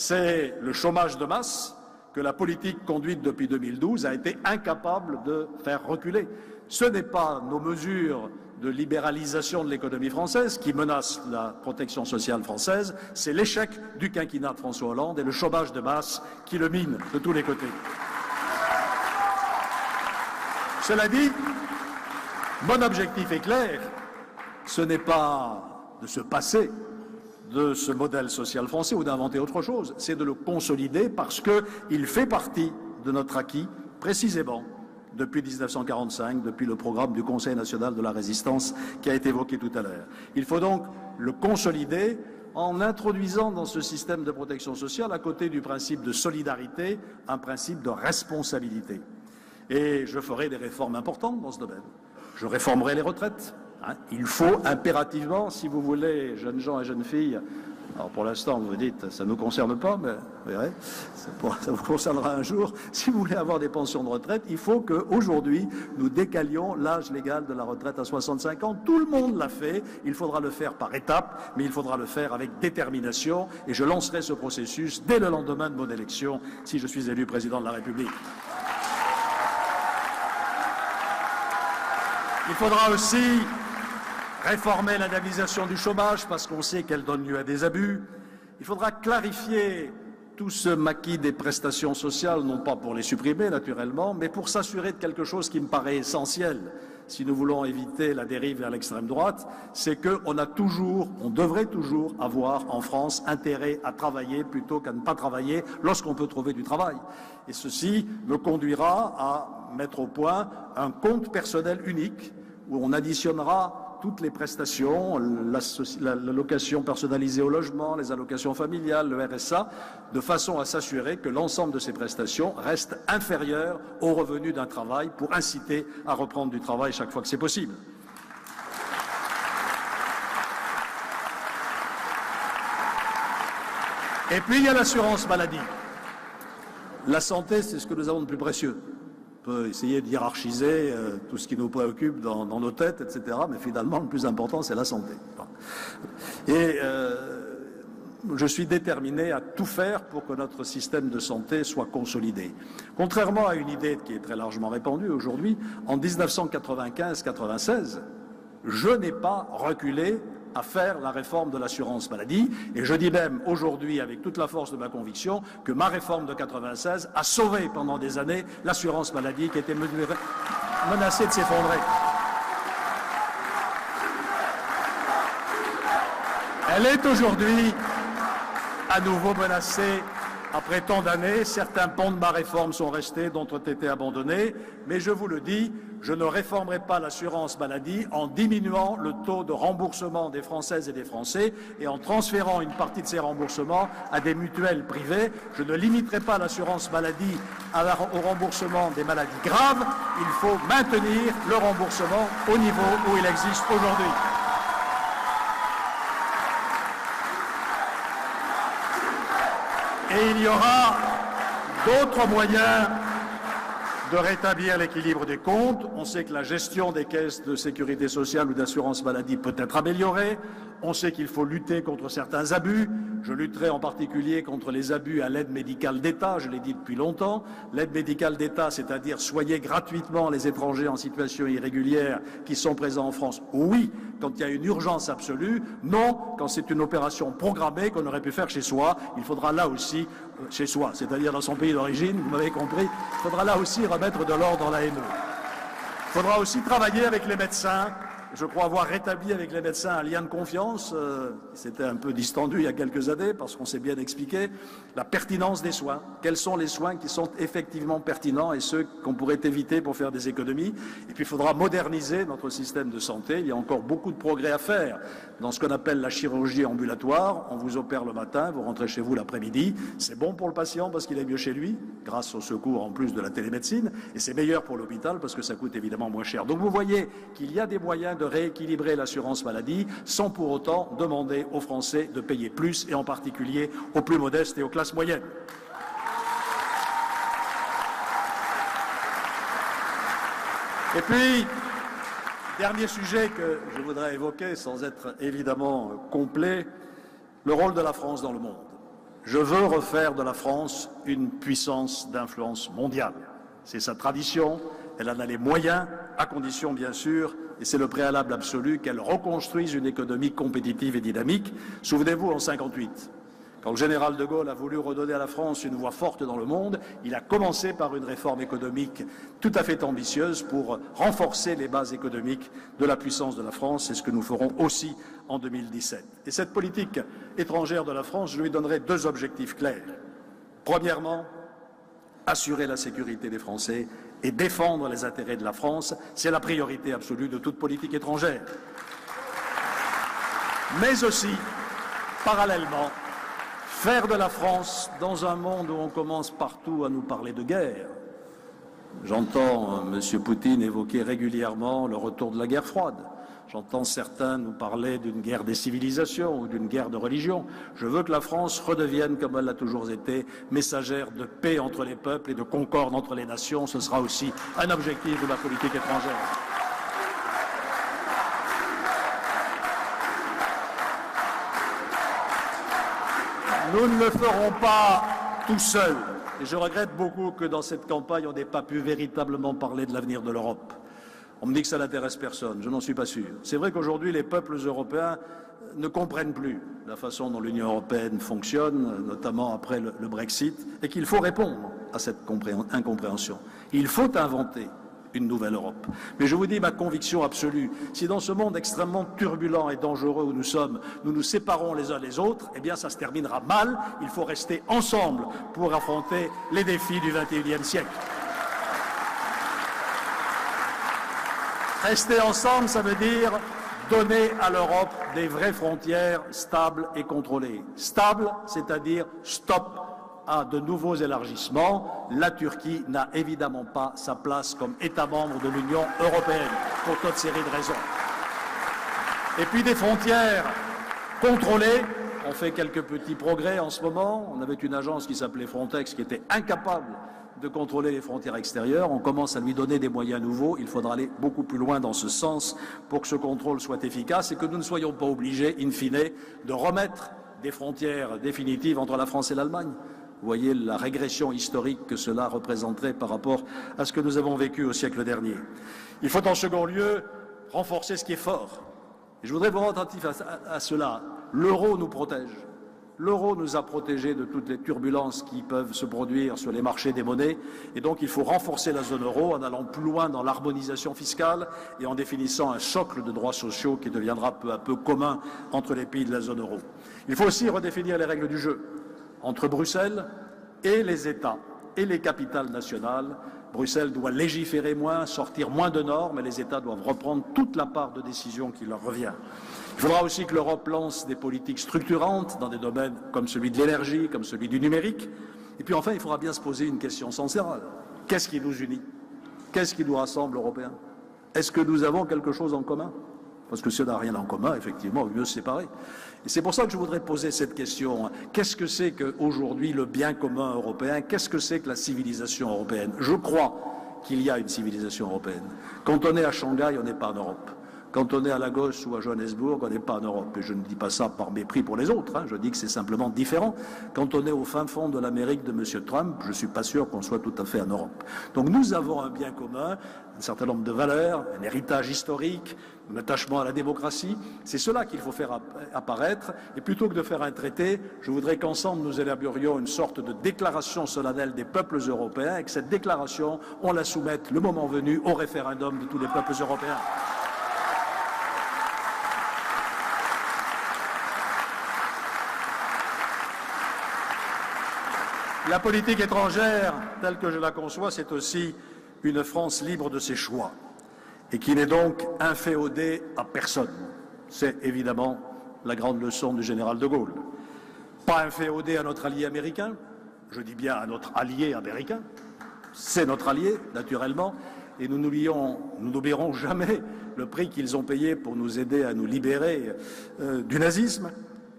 c'est le chômage de masse que la politique conduite depuis 2012 a été incapable de faire reculer. Ce n'est pas nos mesures de libéralisation de l'économie française qui menacent la protection sociale française, c'est l'échec du quinquennat de François Hollande et le chômage de masse qui le mine de tous les côtés. Cela dit, mon objectif est clair, ce n'est pas de se passer de ce modèle social français ou d'inventer autre chose, c'est de le consolider parce qu'il fait partie de notre acquis, précisément depuis 1945, depuis le programme du Conseil national de la résistance qui a été évoqué tout à l'heure. Il faut donc le consolider en introduisant dans ce système de protection sociale, à côté du principe de solidarité, un principe de responsabilité. Et je ferai des réformes importantes dans ce domaine. Je réformerai les retraites. Il faut impérativement, si vous voulez, jeunes gens et jeunes filles, alors pour l'instant vous dites ça ne nous concerne pas, mais vous verrez, ça vous concernera un jour, si vous voulez avoir des pensions de retraite, il faut qu'aujourd'hui nous décalions l'âge légal de la retraite à 65 ans. Tout le monde l'a fait, il faudra le faire par étapes, mais il faudra le faire avec détermination et je lancerai ce processus dès le lendemain de mon élection si je suis élu président de la République. Il faudra aussi réformer l'indemnisation du chômage parce qu'on sait qu'elle donne lieu à des abus. Il faudra clarifier tout ce maquis des prestations sociales, non pas pour les supprimer naturellement, mais pour s'assurer de quelque chose qui me paraît essentiel si nous voulons éviter la dérive vers l'extrême droite, c'est qu'on devrait toujours avoir en France intérêt à travailler plutôt qu'à ne pas travailler lorsqu'on peut trouver du travail. Et ceci me conduira à mettre au point un compte personnel unique où on additionnera toutes les prestations, l'allocation personnalisée au logement, les allocations familiales, le RSA, de façon à s'assurer que l'ensemble de ces prestations reste inférieur aux revenus d'un travail pour inciter à reprendre du travail chaque fois que c'est possible. Et puis il y a l'assurance maladie. La santé, c'est ce que nous avons de plus précieux. On peut essayer de hiérarchiser tout ce qui nous préoccupe dans nos têtes, etc. Mais finalement, le plus important, c'est la santé. Et je suis déterminé à tout faire pour que notre système de santé soit consolidé. Contrairement à une idée qui est très largement répandue aujourd'hui, en 1995-96, je n'ai pas reculé à faire la réforme de l'assurance maladie. Et je dis même aujourd'hui, avec toute la force de ma conviction, que ma réforme de 96 a sauvé pendant des années l'assurance maladie qui était menacée de s'effondrer. Elle est aujourd'hui à nouveau menacée après tant d'années. Certains ponts de ma réforme sont restés, d'autres ont été abandonnés. Mais je vous le dis, je ne réformerai pas l'assurance maladie en diminuant le taux de remboursement des Françaises et des Français et en transférant une partie de ces remboursements à des mutuelles privées. Je ne limiterai pas l'assurance maladie au remboursement des maladies graves. Il faut maintenir le remboursement au niveau où il existe aujourd'hui. Et il y aura d'autres moyens de rétablir l'équilibre des comptes. On sait que la gestion des caisses de sécurité sociale ou d'assurance maladie peut être améliorée. On sait qu'il faut lutter contre certains abus. Je lutterai en particulier contre les abus à l'aide médicale d'État, je l'ai dit depuis longtemps. L'aide médicale d'État, c'est-à-dire soigner gratuitement les étrangers en situation irrégulière qui sont présents en France. Oui, quand il y a une urgence absolue. Non, quand c'est une opération programmée qu'on aurait pu faire chez soi. Il faudra là aussi, chez soi, c'est-à-dire dans son pays d'origine, vous m'avez compris, il faudra là aussi remettre de l'ordre dans la l'AME. Il faudra aussi travailler avec les médecins. Je crois avoir rétabli avec les médecins un lien de confiance. C'était un peu distendu il y a quelques années parce qu'on s'est bien expliqué. La pertinence des soins. Quels sont les soins qui sont effectivement pertinents et ceux qu'on pourrait éviter pour faire des économies. Et puis il faudra moderniser notre système de santé. Il y a encore beaucoup de progrès à faire dans ce qu'on appelle la chirurgie ambulatoire. On vous opère le matin, vous rentrez chez vous l'après-midi. C'est bon pour le patient parce qu'il est mieux chez lui, grâce au secours en plus de la télémédecine. Et c'est meilleur pour l'hôpital parce que ça coûte évidemment moins cher. Donc vous voyez qu'il y a des moyens de rééquilibrer l'assurance maladie sans pour autant demander aux Français de payer plus et en particulier aux plus modestes et aux classes moyennes. Et puis, dernier sujet que je voudrais évoquer sans être évidemment complet, le rôle de la France dans le monde. Je veux refaire de la France une puissance d'influence mondiale. C'est sa tradition, elle en a les moyens, à condition bien sûr, et c'est le préalable absolu, qu'elle reconstruise une économie compétitive et dynamique. Souvenez-vous, en 1958, quand le général de Gaulle a voulu redonner à la France une voix forte dans le monde, il a commencé par une réforme économique tout à fait ambitieuse pour renforcer les bases économiques de la puissance de la France. C'est ce que nous ferons aussi en 2017. Et cette politique étrangère de la France, je lui donnerai deux objectifs clairs. Premièrement, assurer la sécurité des Français et défendre les intérêts de la France, c'est la priorité absolue de toute politique étrangère. Mais aussi, parallèlement, faire de la France, dans un monde où on commence partout à nous parler de guerre. J'entends M. Poutine évoquer régulièrement le retour de la guerre froide. J'entends certains nous parler d'une guerre des civilisations ou d'une guerre de religion. Je veux que la France redevienne, comme elle l'a toujours été, messagère de paix entre les peuples et de concorde entre les nations. Ce sera aussi un objectif de ma politique étrangère. Nous ne le ferons pas tout seuls. Et je regrette beaucoup que dans cette campagne, on n'ait pas pu véritablement parler de l'avenir de l'Europe. On me dit que ça n'intéresse personne, je n'en suis pas sûr. C'est vrai qu'aujourd'hui, les peuples européens ne comprennent plus la façon dont l'Union européenne fonctionne, notamment après le Brexit, et qu'il faut répondre à cette incompréhension. Il faut inventer une nouvelle Europe. Mais je vous dis ma conviction absolue, si dans ce monde extrêmement turbulent et dangereux où nous sommes, nous nous séparons les uns des autres, eh bien ça se terminera mal. Il faut rester ensemble pour affronter les défis du XXIe siècle. Rester ensemble, ça veut dire donner à l'Europe des vraies frontières stables et contrôlées. Stables, c'est-à-dire stop à de nouveaux élargissements. La Turquie n'a évidemment pas sa place comme État membre de l'Union européenne, pour toute série de raisons. Et puis des frontières contrôlées. On fait quelques petits progrès en ce moment. On avait une agence qui s'appelait Frontex qui était incapable de contrôler les frontières extérieures. On commence à lui donner des moyens nouveaux. Il faudra aller beaucoup plus loin dans ce sens pour que ce contrôle soit efficace et que nous ne soyons pas obligés, in fine, de remettre des frontières définitives entre la France et l'Allemagne. Vous voyez la régression historique que cela représenterait par rapport à ce que nous avons vécu au siècle dernier. Il faut en second lieu renforcer ce qui est fort. Et je voudrais vous rendre attentif à cela. L'euro nous protège. L'euro nous a protégés de toutes les turbulences qui peuvent se produire sur les marchés des monnaies. Et donc il faut renforcer la zone euro en allant plus loin dans l'harmonisation fiscale et en définissant un socle de droits sociaux qui deviendra peu à peu commun entre les pays de la zone euro. Il faut aussi redéfinir les règles du jeu entre Bruxelles et les États et les capitales nationales. Bruxelles doit légiférer moins, sortir moins de normes, et les États doivent reprendre toute la part de décision qui leur revient. Il faudra aussi que l'Europe lance des politiques structurantes dans des domaines comme celui de l'énergie, comme celui du numérique. Et puis enfin, il faudra bien se poser une question centrale. Qu'est-ce qui nous unit? Qu'est-ce qui nous rassemble, Européens? Est-ce que nous avons quelque chose en commun? Parce que si on n'a rien en commun, effectivement, il vaut mieux se séparer. Et c'est pour ça que je voudrais poser cette question. Qu'est-ce que c'est qu'aujourd'hui le bien commun européen? Qu'est-ce que c'est que la civilisation européenne? Je crois qu'il y a une civilisation européenne. Quand on est à Shanghai, on n'est pas en Europe. Quand on est à Lagos ou à Johannesburg, on n'est pas en Europe. Et je ne dis pas ça par mépris pour les autres, je dis que c'est simplement différent. Quand on est au fin fond de l'Amérique de M. Trump, je ne suis pas sûr qu'on soit tout à fait en Europe. Donc nous avons un bien commun, un certain nombre de valeurs, un héritage historique, un attachement à la démocratie. C'est cela qu'il faut faire apparaître. Et plutôt que de faire un traité, je voudrais qu'ensemble nous élaborions une sorte de déclaration solennelle des peuples européens et que cette déclaration, on la soumette le moment venu au référendum de tous les peuples européens. La politique étrangère, telle que je la conçois, c'est aussi une France libre de ses choix et qui n'est donc inféodée à personne. C'est évidemment la grande leçon du général de Gaulle. Pas inféodée à notre allié américain, je dis bien à notre allié américain, c'est notre allié, naturellement, et nous n'oublierons jamais le prix qu'ils ont payé pour nous aider à nous libérer du nazisme.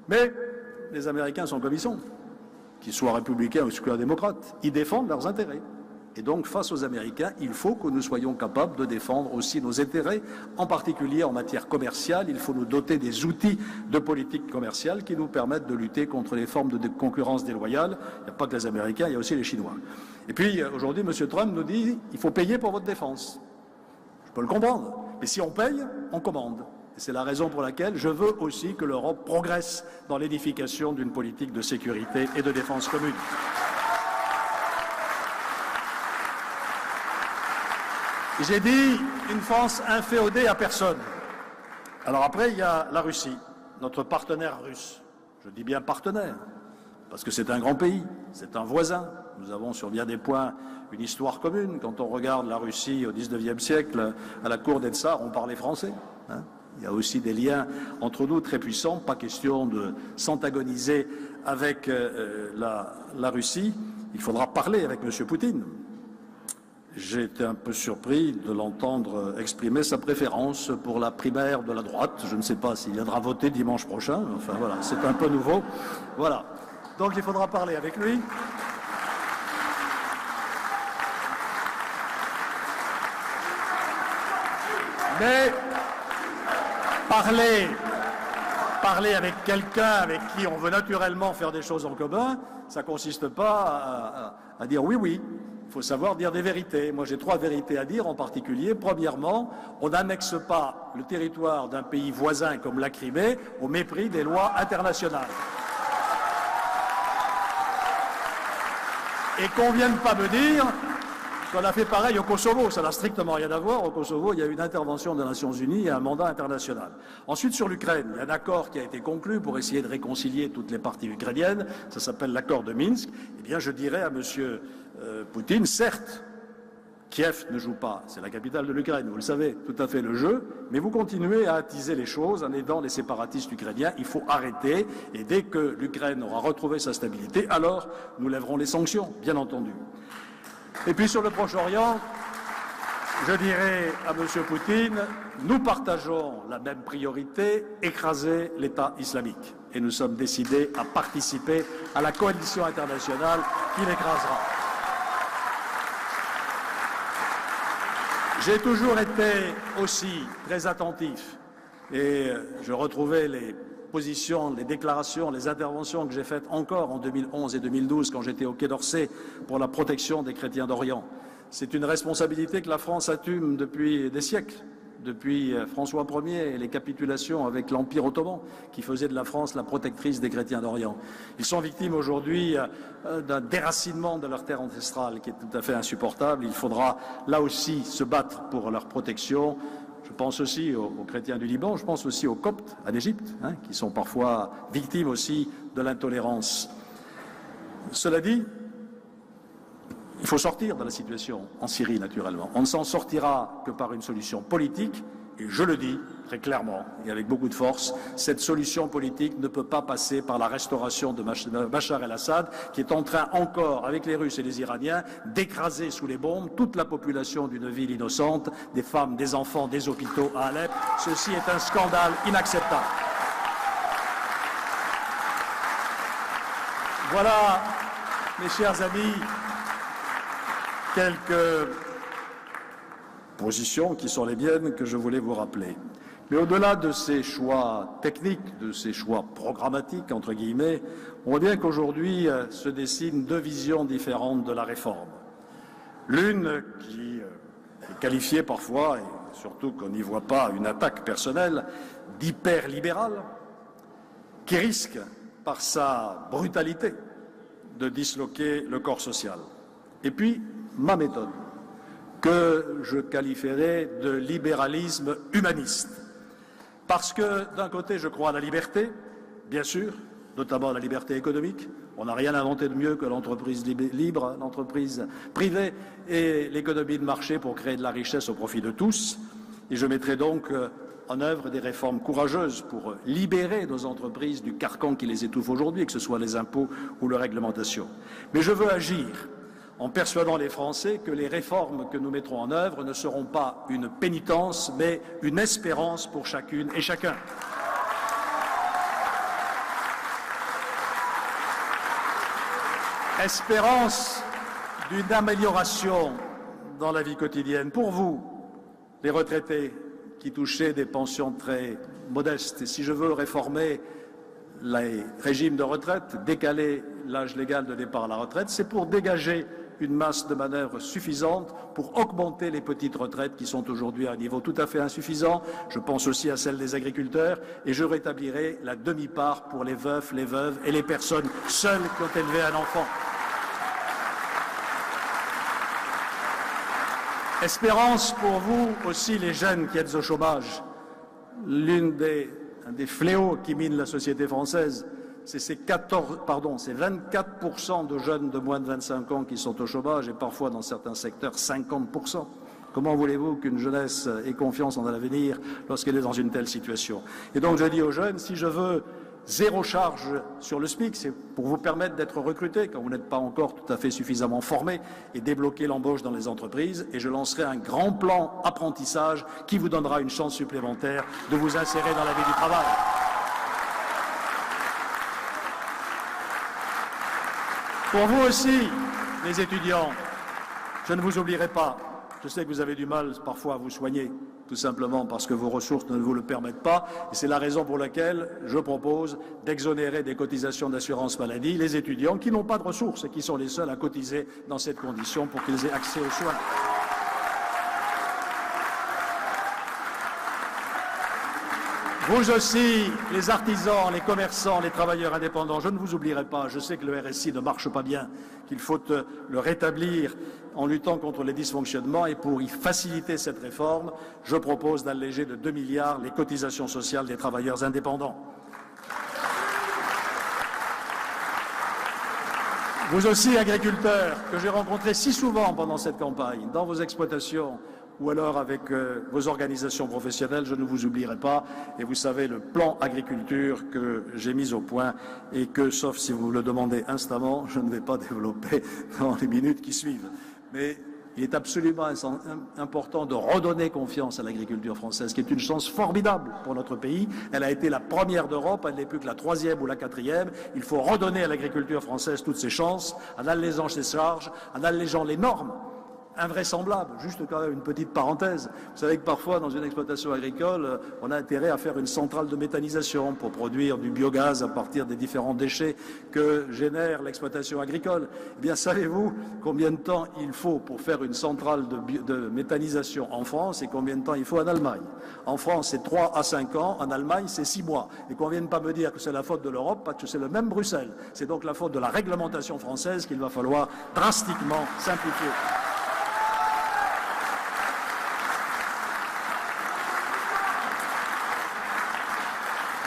Mais les Américains sont comme ils sont. Qu'ils soient républicains ou qu'ils soient démocrates, ils défendent leurs intérêts. Et donc, face aux Américains, il faut que nous soyons capables de défendre aussi nos intérêts, en particulier en matière commerciale. Il faut nous doter des outils de politique commerciale qui nous permettent de lutter contre les formes de concurrence déloyale. Il n'y a pas que les Américains, il y a aussi les Chinois. Et puis, aujourd'hui, M. Trump nous dit il faut payer pour votre défense. Je peux le comprendre. Mais si on paye, on commande. Et c'est la raison pour laquelle je veux aussi que l'Europe progresse dans l'édification d'une politique de sécurité et de défense commune. J'ai dit une France inféodée à personne. Alors après, il y a la Russie, notre partenaire russe. Je dis bien partenaire, parce que c'est un grand pays, c'est un voisin. Nous avons sur bien des points une histoire commune. Quand on regarde la Russie au XIXe siècle, à la cour des tsars, on parlait français. Il y a aussi des liens entre nous très puissants, pas question de s'antagoniser avec la Russie. Il faudra parler avec M. Poutine. J'ai été un peu surpris de l'entendre exprimer sa préférence pour la primaire de la droite. Je ne sais pas s'il viendra voter dimanche prochain. Enfin voilà, c'est un peu nouveau. Voilà. Donc il faudra parler avec lui. Mais parler avec quelqu'un avec qui on veut naturellement faire des choses en commun, ça ne consiste pas à dire oui, oui. Il faut savoir dire des vérités. Moi, j'ai 3 vérités à dire en particulier. Premièrement, on n'annexe pas le territoire d'un pays voisin comme la Crimée au mépris des lois internationales. Et qu'on ne vienne pas me dire qu'on a fait pareil au Kosovo. Ça n'a strictement rien à voir. Au Kosovo, il y a eu une intervention des Nations Unies et un mandat international. Ensuite, sur l'Ukraine, il y a un accord qui a été conclu pour essayer de réconcilier toutes les parties ukrainiennes. Ça s'appelle l'accord de Minsk. Eh bien, je dirais à M. Poutine, certes, Kiev ne joue pas, c'est la capitale de l'Ukraine, vous le savez, tout à fait le jeu, mais vous continuez à attiser les choses en aidant les séparatistes ukrainiens. Il faut arrêter, et dès que l'Ukraine aura retrouvé sa stabilité, alors nous lèverons les sanctions, bien entendu. Et puis sur le Proche-Orient, je dirais à M. Poutine, nous partageons la même priorité, écraser l'État islamique. Et nous sommes décidés à participer à la coalition internationale qui l'écrasera. J'ai toujours été aussi très attentif et je retrouvais les positions, les déclarations, les interventions que j'ai faites encore en 2011 et 2012 quand j'étais au Quai d'Orsay pour la protection des chrétiens d'Orient. C'est une responsabilité que la France assume depuis des siècles, depuis François Ier et les capitulations avec l'Empire ottoman qui faisait de la France la protectrice des chrétiens d'Orient. Ils sont victimes aujourd'hui d'un déracinement de leur terre ancestrale qui est tout à fait insupportable. Il faudra là aussi se battre pour leur protection. Je pense aussi aux chrétiens du Liban, je pense aussi aux Coptes en Égypte, qui sont parfois victimes aussi de l'intolérance. Cela dit, il faut sortir de la situation en Syrie, naturellement. On ne s'en sortira que par une solution politique, et je le dis très clairement et avec beaucoup de force, cette solution politique ne peut pas passer par la restauration de Bachar el-Assad, qui est en train encore, avec les Russes et les Iraniens, d'écraser sous les bombes toute la population d'une ville innocente, des femmes, des enfants, des hôpitaux à Alep. Ceci est un scandale inacceptable. Voilà, mes chers amis, quelques positions qui sont les miennes que je voulais vous rappeler. Mais au-delà de ces choix techniques, de ces choix programmatiques, entre guillemets, on voit bien qu'aujourd'hui se dessinent 2 visions différentes de la réforme. L'une qui est qualifiée parfois, et surtout qu'on n'y voit pas une attaque personnelle, d'hyper-libérale, qui risque, par sa brutalité, de disloquer le corps social. Et puis, ma méthode, que je qualifierais de libéralisme humaniste. Parce que, d'un côté, je crois à la liberté, bien sûr, notamment à la liberté économique. On n'a rien inventé de mieux que l'entreprise libre, l'entreprise privée et l'économie de marché pour créer de la richesse au profit de tous. Et je mettrai donc en œuvre des réformes courageuses pour libérer nos entreprises du carcan qui les étouffe aujourd'hui, que ce soit les impôts ou la réglementation. Mais je veux agir en persuadant les Français que les réformes que nous mettrons en œuvre ne seront pas une pénitence, mais une espérance pour chacune et chacun. Espérance d'une amélioration dans la vie quotidienne. Pour vous, les retraités qui touchaient des pensions très modestes, et si je veux réformer les régimes de retraite, décaler l'âge légal de départ à la retraite, c'est pour dégager une masse de manœuvre suffisante pour augmenter les petites retraites qui sont aujourd'hui à un niveau tout à fait insuffisant. Je pense aussi à celle des agriculteurs et je rétablirai la demi-part pour les veufs, les veuves et les personnes seules qui ont élevé un enfant. Espérance pour vous aussi, les jeunes qui êtes au chômage. Un des fléaux qui minent la société française, c'est 24% de jeunes de moins de 25 ans qui sont au chômage et parfois dans certains secteurs 50%. Comment voulez-vous qu'une jeunesse ait confiance en l'avenir lorsqu'elle est dans une telle situation? Et donc je dis aux jeunes, si je veux zéro charge sur le SMIC, c'est pour vous permettre d'être recrutés quand vous n'êtes pas encore tout à fait suffisamment formés et débloquer l'embauche dans les entreprises. Et je lancerai un grand plan apprentissage qui vous donnera une chance supplémentaire de vous insérer dans la vie du travail. Pour vous aussi, les étudiants, je ne vous oublierai pas. Je sais que vous avez du mal parfois à vous soigner, tout simplement parce que vos ressources ne vous le permettent pas. Et c'est la raison pour laquelle je propose d'exonérer des cotisations d'assurance maladie les étudiants qui n'ont pas de ressources et qui sont les seuls à cotiser dans cette condition pour qu'ils aient accès aux soins. Vous aussi, les artisans, les commerçants, les travailleurs indépendants, je ne vous oublierai pas. Je sais que le RSI ne marche pas bien, qu'il faut le rétablir en luttant contre les dysfonctionnements. Et pour y faciliter cette réforme, je propose d'alléger de 2 milliards les cotisations sociales des travailleurs indépendants. Vous aussi, agriculteurs, que j'ai rencontrés si souvent pendant cette campagne, dans vos exploitations, ou alors avec vos organisations professionnelles, je ne vous oublierai pas. Et vous savez, le plan agriculture que j'ai mis au point et que, sauf si vous me le demandez instamment, je ne vais pas développer dans les minutes qui suivent. Mais il est absolument important de redonner confiance à l'agriculture française, qui est une chance formidable pour notre pays. Elle a été la première d'Europe, elle n'est plus que la 3e ou la 4e. Il faut redonner à l'agriculture française toutes ses chances, en allégeant ses charges, en allégeant les normes invraisemblable. Juste quand même une petite parenthèse. Vous savez que parfois, dans une exploitation agricole, on a intérêt à faire une centrale de méthanisation pour produire du biogaz à partir des différents déchets que génère l'exploitation agricole. Eh bien, savez-vous combien de temps il faut pour faire une centrale de méthanisation en France et combien de temps il faut en Allemagne? En France, c'est 3 à 5 ans. En Allemagne, c'est 6 mois. Et qu'on ne vienne pas me dire que c'est la faute de l'Europe, parce que c'est le même Bruxelles. C'est donc la faute de la réglementation française qu'il va falloir drastiquement simplifier.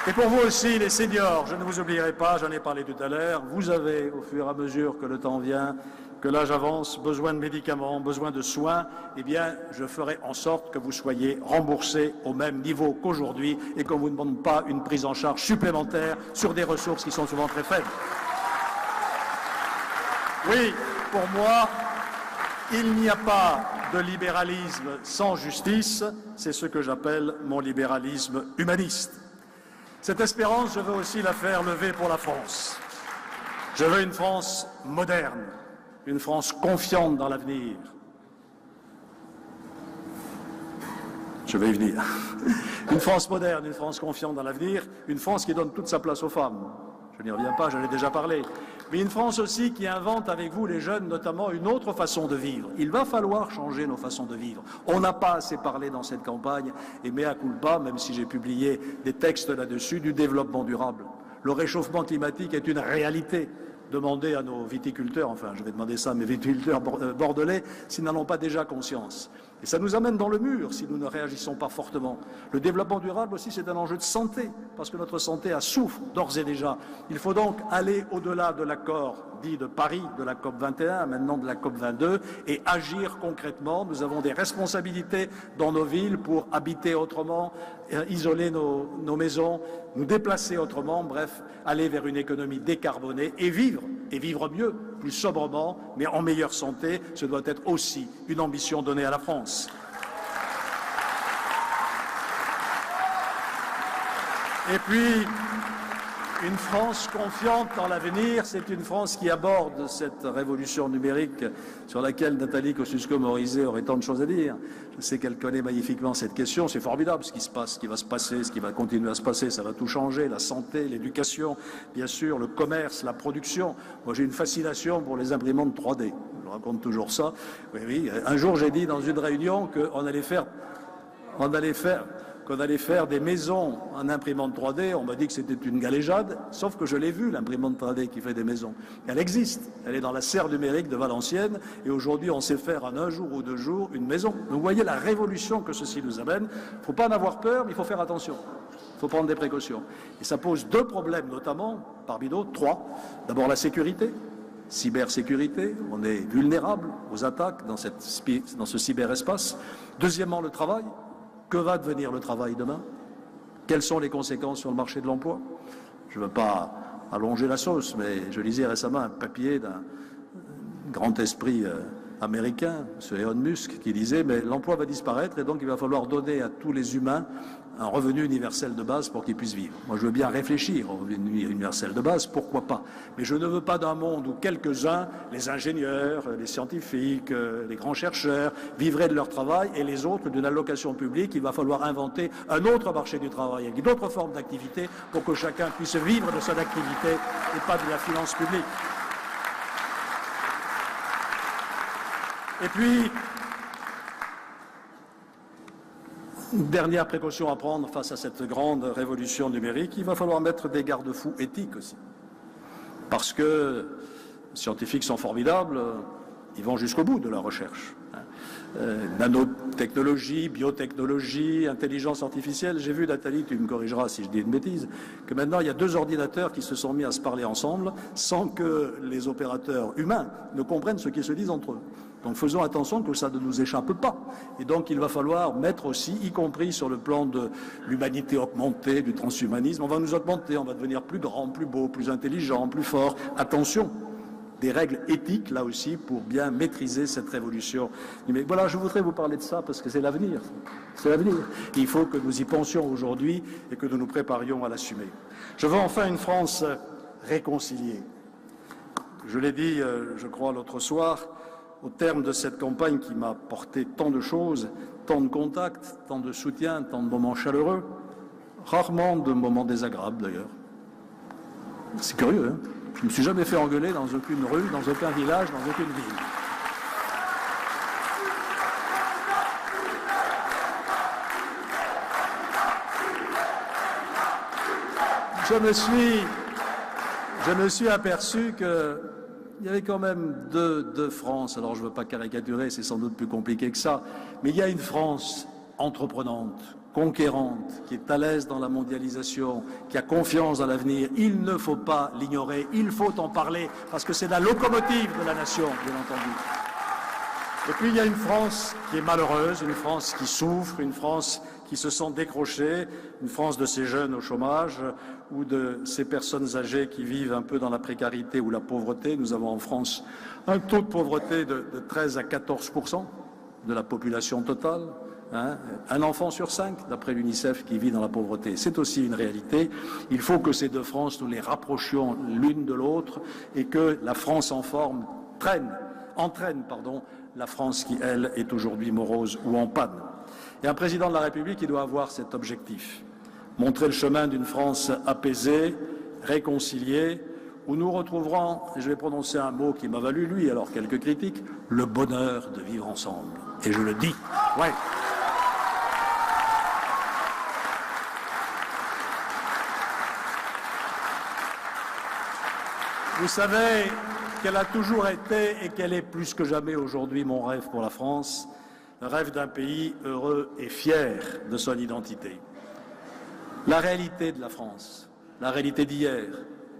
Et pour vous aussi, les seniors, je ne vous oublierai pas, j'en ai parlé tout à l'heure, vous avez, au fur et à mesure que le temps vient, que l'âge avance, besoin de médicaments, besoin de soins, eh bien, je ferai en sorte que vous soyez remboursés au même niveau qu'aujourd'hui et qu'on ne vous demande pas une prise en charge supplémentaire sur des ressources qui sont souvent très faibles. Oui, pour moi, il n'y a pas de libéralisme sans justice, c'est ce que j'appelle mon libéralisme humaniste. Cette espérance, je veux aussi la faire lever pour la France. Je veux une France moderne, une France confiante dans l'avenir. Je vais y venir. Une France moderne, une France confiante dans l'avenir, une France qui donne toute sa place aux femmes. Je n'y reviens pas, j'en ai déjà parlé. Mais une France aussi qui invente avec vous, les jeunes, notamment une autre façon de vivre. Il va falloir changer nos façons de vivre. On n'a pas assez parlé dans cette campagne, et mea culpa, même si j'ai publié des textes là-dessus, du développement durable. Le réchauffement climatique est une réalité. Demandez à nos viticulteurs, enfin je vais demander ça à mes viticulteurs bordelais, s'ils n'en ont pas déjà conscience. Et ça nous amène dans le mur si nous ne réagissons pas fortement. Le développement durable aussi, c'est un enjeu de santé, parce que notre santé a souffre d'ores et déjà. Il faut donc aller au-delà de l'accord dit de Paris, de la COP 21, maintenant de la COP 22, et agir concrètement. Nous avons des responsabilités dans nos villes pour habiter autrement, isoler nos maisons, nous déplacer autrement, bref, aller vers une économie décarbonée et vivre mieux, plus sobrement, mais en meilleure santé. Ce doit être aussi une ambition donnée à la France. Et puis, Une France confiante dans l'avenir, c'est une France qui aborde cette révolution numérique sur laquelle Nathalie Kosciusko-Morizet aurait tant de choses à dire. Je sais qu'elle connaît magnifiquement cette question. C'est formidable ce qui se passe, ce qui va se passer, ce qui va continuer à se passer. Ça va tout changer, la santé, l'éducation, bien sûr, le commerce, la production. Moi, j'ai une fascination pour les imprimantes 3D. Je raconte toujours ça. Oui. Un jour, j'ai dit dans une réunion qu'on allait faire des maisons en imprimante 3D, on m'a dit que c'était une galéjade, sauf que je l'ai vu, l'imprimante 3D qui fait des maisons. Elle existe, elle est dans la serre numérique de Valenciennes, et aujourd'hui on sait faire en un jour ou 2 jours une maison. Donc vous voyez la révolution que ceci nous amène. Il ne faut pas en avoir peur, mais il faut faire attention. Il faut prendre des précautions. Et ça pose 2 problèmes notamment, parmi d'autres, 3. D'abord la sécurité. Cybersécurité, on est vulnérable aux attaques dans ce cyberespace. Deuxièmement, le travail. Que va devenir le travail demain? Quelles sont les conséquences sur le marché de l'emploi? Je ne veux pas allonger la sauce, mais je lisais récemment un papier d'un grand esprit américain, M. Elon Musk, qui disait mais l'emploi va disparaître et donc il va falloir donner à tous les humains un revenu universel de base pour qu'ils puissent vivre. Moi, je veux bien réfléchir au revenu universel de base, pourquoi pas. Mais je ne veux pas d'un monde où quelques-uns, les ingénieurs, les scientifiques, les grands chercheurs, vivraient de leur travail et les autres d'une allocation publique. Il va falloir inventer un autre marché du travail avec d'autres formes d'activité pour que chacun puisse vivre de son activité et pas de la finance publique. Et puis, une dernière précaution à prendre face à cette grande révolution numérique, il va falloir mettre des garde-fous éthiques aussi. Parce que les scientifiques sont formidables, ils vont jusqu'au bout de leur recherche. Nanotechnologie, biotechnologie, intelligence artificielle. J'ai vu, Nathalie, tu me corrigeras si je dis une bêtise, que maintenant il y a 2 ordinateurs qui se sont mis à se parler ensemble sans que les opérateurs humains ne comprennent ce qu'ils se disent entre eux. Donc faisons attention que ça ne nous échappe pas. Et donc il va falloir mettre aussi, y compris sur le plan de l'humanité augmentée, du transhumanisme, on va nous augmenter, on va devenir plus grand, plus beau, plus intelligent, plus fort. Attention, des règles éthiques là aussi pour bien maîtriser cette révolution numérique. Voilà, je voudrais vous parler de ça parce que c'est l'avenir. C'est l'avenir. Il faut que nous y pensions aujourd'hui et que nous nous préparions à l'assumer. Je veux enfin une France réconciliée. Je l'ai dit, je crois, l'autre soir, au terme de cette campagne qui m'a porté tant de choses, tant de contacts, tant de soutien, tant de moments chaleureux, rarement de moments désagréables d'ailleurs. C'est curieux, hein? Je ne me suis jamais fait engueuler dans aucune rue, dans aucun village, dans aucune ville. Je me suis aperçu qu'il y avait quand même deux France. Alors je ne veux pas caricaturer, c'est sans doute plus compliqué que ça, mais il y a une France entreprenante, conquérante, qui est à l'aise dans la mondialisation, qui a confiance dans l'avenir. Il ne faut pas l'ignorer, il faut en parler, parce que c'est la locomotive de la nation, bien entendu. Et puis il y a une France qui est malheureuse, une France qui souffre, une France qui se sent décrochée, une France de ces jeunes au chômage ou de ces personnes âgées qui vivent un peu dans la précarité ou la pauvreté. Nous avons en France un taux de pauvreté de 13 à 14% de la population totale. Un enfant sur 5, d'après l'UNICEF, qui vit dans la pauvreté. C'est aussi une réalité. Il faut que ces 2 France, nous les rapprochions l'une de l'autre et que la France en forme entraîne la France qui, elle, est aujourd'hui morose ou en panne. Et un président de la République, il doit avoir cet objectif. Montrer le chemin d'une France apaisée, réconciliée, où nous retrouverons, et je vais prononcer un mot qui m'a valu, lui, alors quelques critiques, le bonheur de vivre ensemble. Et je le dis. Ouais. Vous savez qu'elle a toujours été et qu'elle est plus que jamais aujourd'hui mon rêve pour la France, le rêve d'un pays heureux et fier de son identité. La réalité de la France, la réalité d'hier,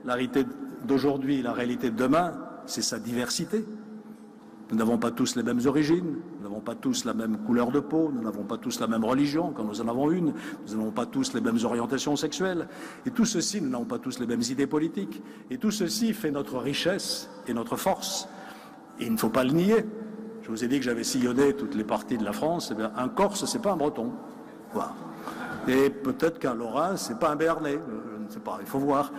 la réalité d'aujourd'hui, la réalité de demain, c'est sa diversité. Nous n'avons pas tous les mêmes origines, nous n'avons pas tous la même couleur de peau, nous n'avons pas tous la même religion quand nous en avons une, nous n'avons pas tous les mêmes orientations sexuelles. Et tout ceci, nous n'avons pas tous les mêmes idées politiques. Et tout ceci fait notre richesse et notre force. Et il ne faut pas le nier. Je vous ai dit que j'avais sillonné toutes les parties de la France. Eh bien, un Corse, c'est pas un Breton. Voilà. Et peut-être qu'un Lorrain, c'est pas un Béarnais. Je ne sais pas, il faut voir.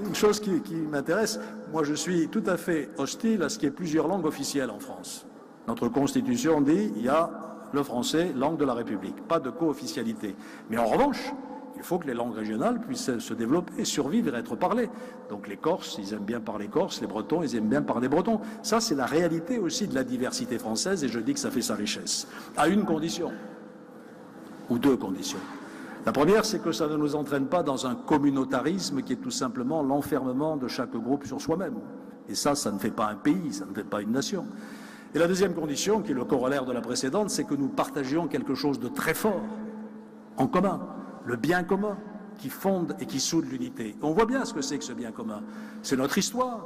Une chose qui m'intéresse, moi je suis tout à fait hostile à ce qu'il y ait plusieurs langues officielles en France. Notre Constitution dit il y a le français, langue de la République, pas de co-officialité. Mais en revanche, il faut que les langues régionales puissent se développer, survivre et être parlées. Donc les Corses, ils aiment bien parler corse, les Bretons, ils aiment bien parler breton. Ça, c'est la réalité aussi de la diversité française et je dis que ça fait sa richesse. À une condition, ou deux conditions. La première, c'est que ça ne nous entraîne pas dans un communautarisme qui est tout simplement l'enfermement de chaque groupe sur soi-même. Et ça ne fait pas un pays, ça ne fait pas une nation. Et la deuxième condition, qui est le corollaire de la précédente, c'est que nous partagions quelque chose de très fort en commun. Le bien commun qui fonde et qui soude l'unité. On voit bien ce que c'est que ce bien commun. C'est notre histoire.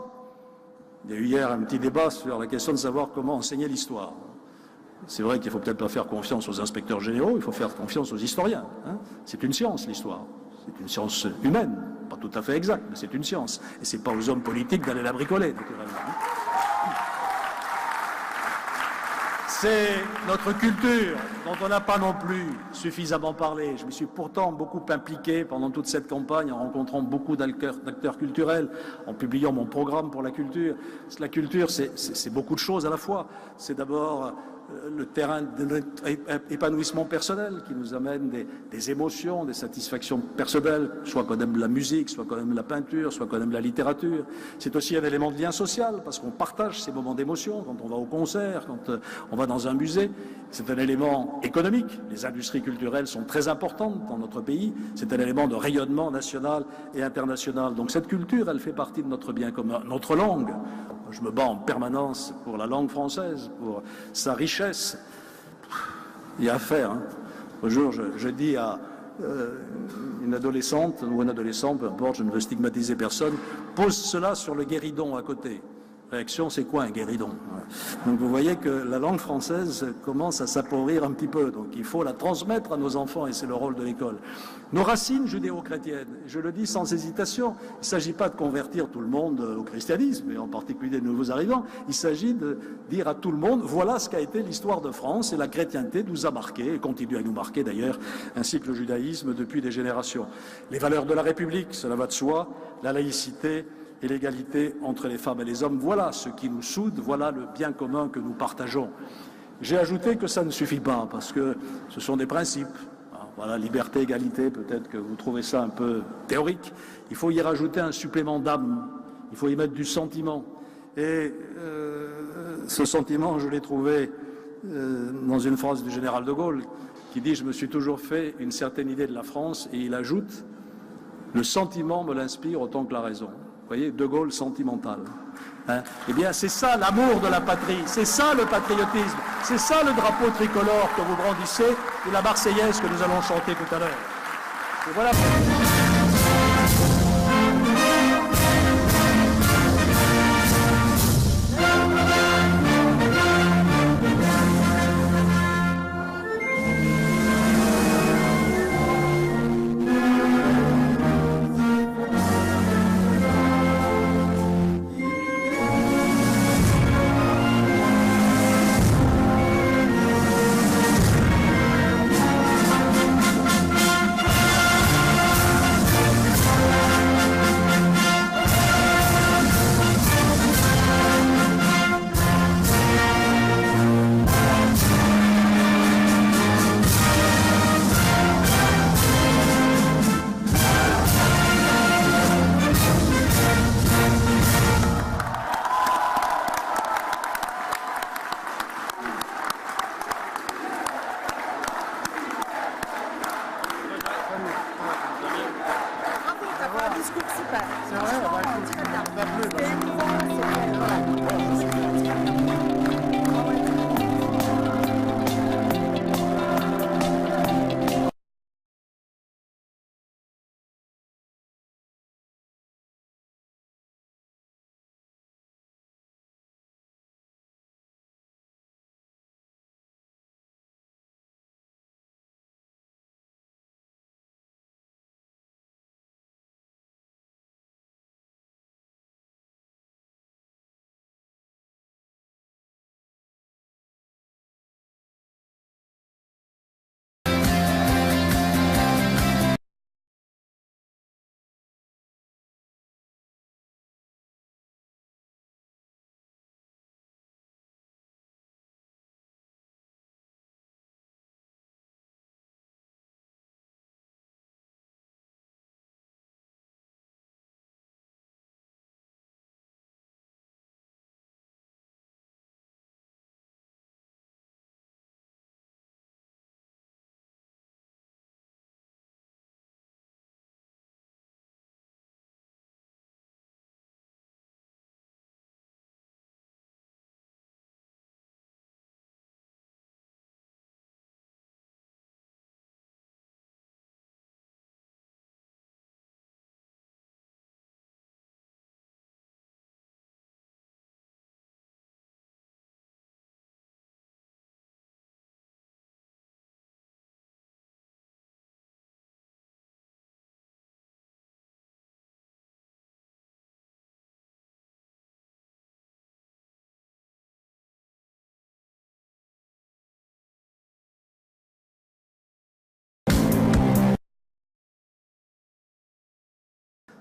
Il y a eu hier un petit débat sur la question de savoir comment enseigner l'histoire. C'est vrai qu'il ne faut peut-être pas faire confiance aux inspecteurs généraux, il faut faire confiance aux historiens. Hein. C'est une science, l'histoire. C'est une science humaine, pas tout à fait exacte, mais c'est une science. Et ce n'est pas aux hommes politiques d'aller la bricoler, naturellement. C'est notre culture dont on n'a pas non plus suffisamment parlé. Je me suis pourtant beaucoup impliqué pendant toute cette campagne en rencontrant beaucoup d'acteurs culturels, en publiant mon programme pour la culture. La culture, c'est beaucoup de choses à la fois. C'est d'abord le terrain de notre épanouissement personnel qui nous amène des émotions, des satisfactions personnelles, soit qu'on aime la musique, soit qu'on aime la peinture, soit qu'on aime la littérature. C'est aussi un élément de lien social parce qu'on partage ces moments d'émotion quand on va au concert, quand on va dans un musée. C'est un élément économique. Les industries culturelles sont très importantes dans notre pays. C'est un élément de rayonnement national et international. Donc cette culture, elle fait partie de notre bien commun. Notre langue, je me bats en permanence pour la langue française, pour sa richesse. Il y a à faire. Hein. Un jour, je dis à une adolescente ou un adolescent, peu importe, je ne veux stigmatiser personne, pose cela sur le guéridon à côté. Réaction, c'est quoi un guéridon? Donc vous voyez que la langue française commence à s'appauvrir un petit peu. Donc il faut la transmettre à nos enfants et c'est le rôle de l'école. Nos racines judéo-chrétiennes, je le dis sans hésitation, il ne s'agit pas de convertir tout le monde au christianisme, et en particulier les nouveaux arrivants. Il s'agit de dire à tout le monde, voilà ce qu'a été l'histoire de France et la chrétienté nous a marqué, et continue à nous marquer d'ailleurs, ainsi que le judaïsme depuis des générations. Les valeurs de la République, cela va de soi, la laïcité, et l'égalité entre les femmes et les hommes. Voilà ce qui nous soude, voilà le bien commun que nous partageons. J'ai ajouté que ça ne suffit pas, parce que ce sont des principes. Voilà, liberté, égalité, peut-être que vous trouvez ça un peu théorique. Il faut y rajouter un supplément d'âme, il faut y mettre du sentiment. Et ce sentiment, je l'ai trouvé dans une phrase du général de Gaulle, qui dit « Je me suis toujours fait une certaine idée de la France », et il ajoute « Le sentiment me l'inspire autant que la raison ». Vous voyez, De Gaulle sentimental. Hein? Eh bien, c'est ça l'amour de la patrie, c'est ça le patriotisme, c'est ça le drapeau tricolore que vous brandissez et la Marseillaise que nous allons chanter tout à l'heure. Et voilà.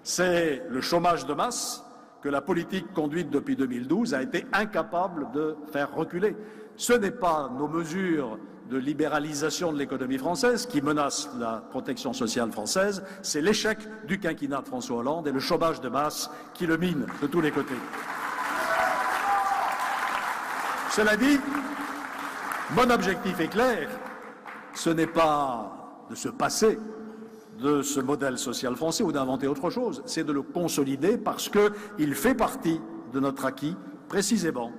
c'est le chômage de masse que la politique conduite depuis 2012 a été incapable de faire reculer. Ce n'est pas nos mesures de libéralisation de l'économie française qui menacent la protection sociale française, c'est l'échec du quinquennat de François Hollande et le chômage de masse qui le mine de tous les côtés. Cela dit, mon objectif est clair, ce n'est pas de se passer de ce modèle social français ou d'inventer autre chose, c'est de le consolider parce qu'il fait partie de notre acquis, précisément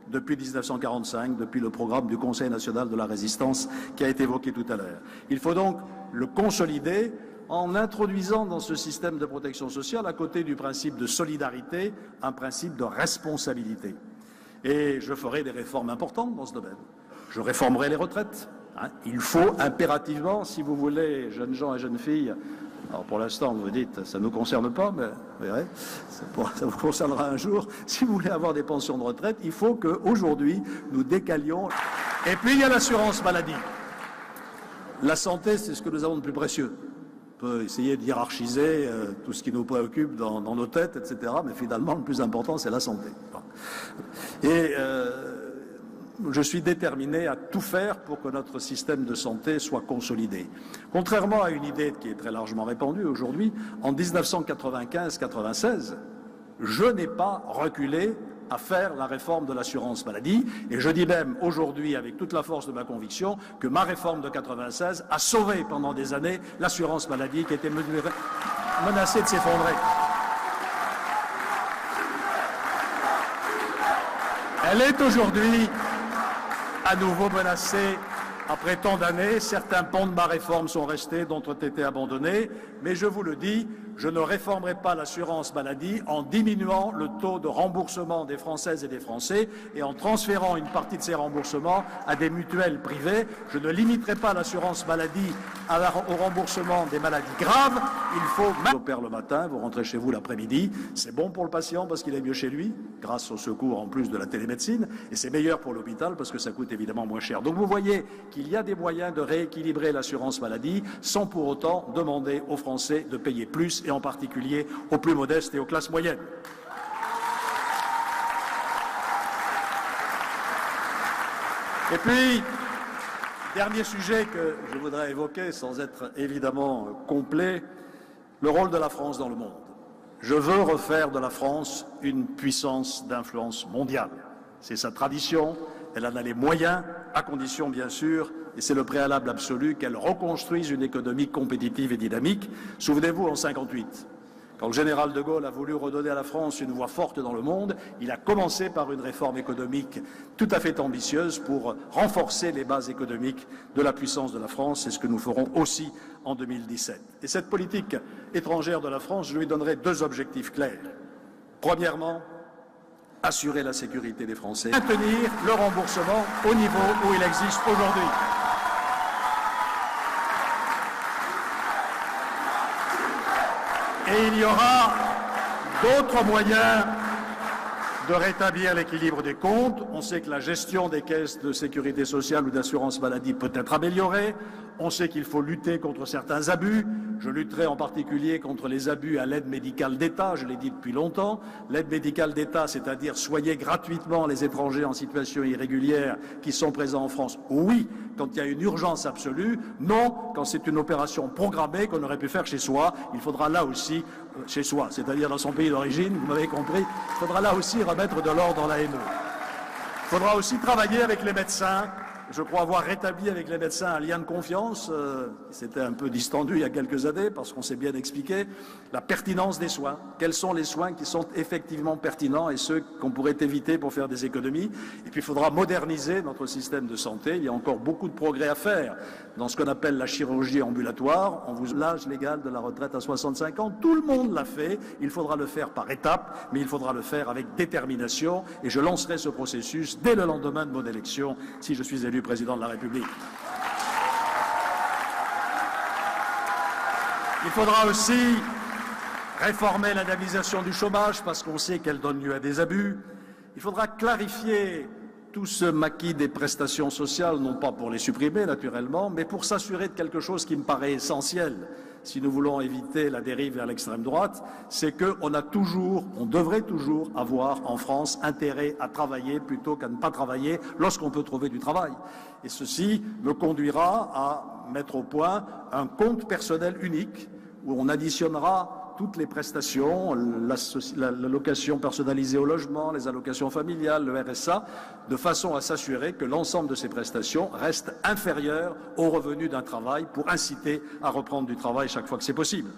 depuis 1945, depuis le programme du Conseil national de la résistance qui a été évoqué tout à l'heure. Il faut donc le consolider en introduisant dans ce système de protection sociale, à côté du principe de solidarité, un principe de responsabilité. Et je ferai des réformes importantes dans ce domaine. Je réformerai les retraites. Il faut impérativement, si vous voulez, jeunes gens et jeunes filles, alors pour l'instant vous dites ça ne nous concerne pas, mais vous verrez, ça vous concernera un jour, si vous voulez avoir des pensions de retraite, il faut qu'aujourd'hui nous décalions. Et puis il y a l'assurance maladie. La santé, c'est ce que nous avons de plus précieux. On peut essayer de hiérarchiser tout ce qui nous préoccupe dans nos têtes, etc. Mais finalement, le plus important, c'est la santé. Et je suis déterminé à tout faire pour que notre système de santé soit consolidé. Contrairement à une idée qui est très largement répandue aujourd'hui, en 1995-96, je n'ai pas reculé à faire la réforme de l'assurance maladie, et je dis même aujourd'hui avec toute la force de ma conviction que ma réforme de 96 a sauvé pendant des années l'assurance maladie qui était menacée de s'effondrer. Elle est aujourd'hui à nouveau menacée après tant d'années. Certains pans de ma réforme sont restés, d'autres ont été abandonnés, mais je vous le dis, je ne réformerai pas l'assurance maladie en diminuant le taux de remboursement des Françaises et des Français et en transférant une partie de ces remboursements à des mutuelles privées. Je ne limiterai pas l'assurance maladie au remboursement des maladies graves. Il faut vous opérez le matin, vous rentrez chez vous l'après-midi. C'est bon pour le patient parce qu'il est mieux chez lui, grâce au secours en plus de la télémédecine, et c'est meilleur pour l'hôpital parce que ça coûte évidemment moins cher. Donc vous voyez qu'il y a des moyens de rééquilibrer l'assurance maladie sans pour autant demander aux Français de payer plus, et en particulier aux plus modestes et aux classes moyennes. Et puis, dernier sujet que je voudrais évoquer sans être évidemment complet, le rôle de la France dans le monde. Je veux refaire de la France une puissance d'influence mondiale. C'est sa tradition, elle en a les moyens, à condition bien sûr, et c'est le préalable absolu, qu'elle reconstruise une économie compétitive et dynamique. Souvenez-vous, en 1958, quand le général de Gaulle a voulu redonner à la France une voix forte dans le monde, il a commencé par une réforme économique tout à fait ambitieuse pour renforcer les bases économiques de la puissance de la France. C'est ce que nous ferons aussi en 2017. Et cette politique étrangère de la France, je lui donnerai deux objectifs clairs. Premièrement, assurer la sécurité des Français, maintenir le remboursement au niveau où il existe aujourd'hui. Et il y aura d'autres moyens de rétablir l'équilibre des comptes. On sait que la gestion des caisses de sécurité sociale ou d'assurance maladie peut être améliorée. On sait qu'il faut lutter contre certains abus. Je lutterai en particulier contre les abus à l'aide médicale d'État, je l'ai dit depuis longtemps. L'aide médicale d'État, c'est-à-dire soigner gratuitement les étrangers en situation irrégulière qui sont présents en France. Oui, quand il y a une urgence absolue. Non, quand c'est une opération programmée qu'on aurait pu faire chez soi. Il faudra là aussi, chez soi, c'est-à-dire dans son pays d'origine, vous m'avez compris, il faudra là aussi remettre de l'ordre dans l'AME. Il faudra aussi travailler avec les médecins. Je crois avoir rétabli avec les médecins un lien de confiance. C'était un peu distendu il y a quelques années parce qu'on s'est bien expliqué la pertinence des soins. Quels sont les soins qui sont effectivement pertinents et ceux qu'on pourrait éviter pour faire des économies. Et puis il faudra moderniser notre système de santé. Il y a encore beaucoup de progrès à faire dans ce qu'on appelle la chirurgie ambulatoire. On vous l'âge légal de la retraite à 65 ans. Tout le monde l'a fait. Il faudra le faire par étapes, mais il faudra le faire avec détermination. Et je lancerai ce processus dès le lendemain de mon élection si je suis élu président de la République. Il faudra aussi réformer l'indemnisation du chômage parce qu'on sait qu'elle donne lieu à des abus. Il faudra clarifier tout ce maquis des prestations sociales, non pas pour les supprimer naturellement, mais pour s'assurer de quelque chose qui me paraît essentiel. si nous voulons éviter la dérive vers l'extrême droite, c'est qu'on devrait toujours avoir en France intérêt à travailler plutôt qu'à ne pas travailler lorsqu'on peut trouver du travail. Et ceci me conduira à mettre au point un compte personnel unique où on additionnera toutes les prestations, l'allocation personnalisée au logement, les allocations familiales, le RSA, de façon à s'assurer que l'ensemble de ces prestations reste inférieur aux revenus d'un travail pour inciter à reprendre du travail chaque fois que c'est possible.